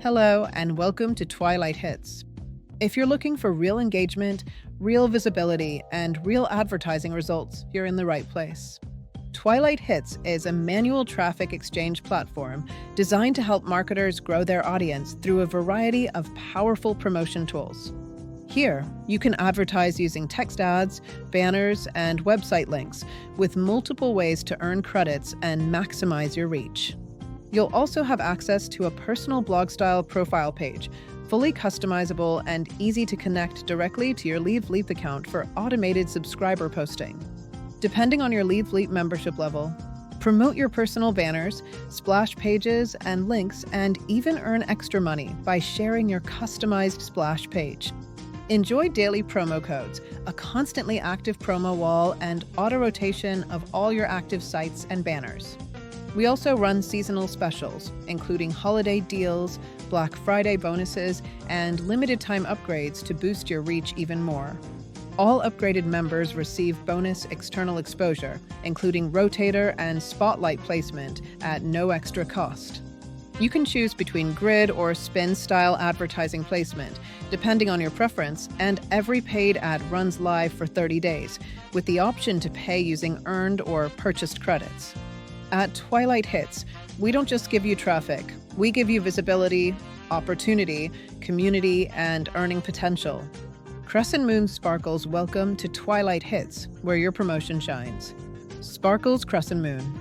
Hello, and welcome to Twilight Hits. If you're looking for real engagement, real visibility, and real advertising results, you're in the right place. Twilight Hits is a manual traffic exchange platform designed to help marketers grow their audience through a variety of powerful promotion tools. Here, you can advertise using text ads, banners, and website links with multiple ways to earn credits and maximize your reach. You'll also have access to a personal blog-style profile page, fully customizable and easy to connect directly to your LeadsLeap account for automated subscriber posting. Depending on your LeadsLeap membership level, promote your personal banners, splash pages, and links, and even earn extra money by sharing your customized splash page. Enjoy daily promo codes, a constantly active promo wall, and auto-rotation of all your active sites and banners. We also run seasonal specials, including holiday deals, Black Friday bonuses, and limited-time upgrades to boost your reach even more. All upgraded members receive bonus external exposure, including rotator and spotlight placement at no extra cost. You can choose between grid or spin-style advertising placement, depending on your preference, and every paid ad runs live for 30 days, with the option to pay using earned or purchased credits. At Twilight Hits, we don't just give you traffic, we give you visibility, opportunity, community, and earning potential. Crescent Moon Sparkles welcome to Twilight Hits, where your promotion shines. Sparkles Crescent Moon.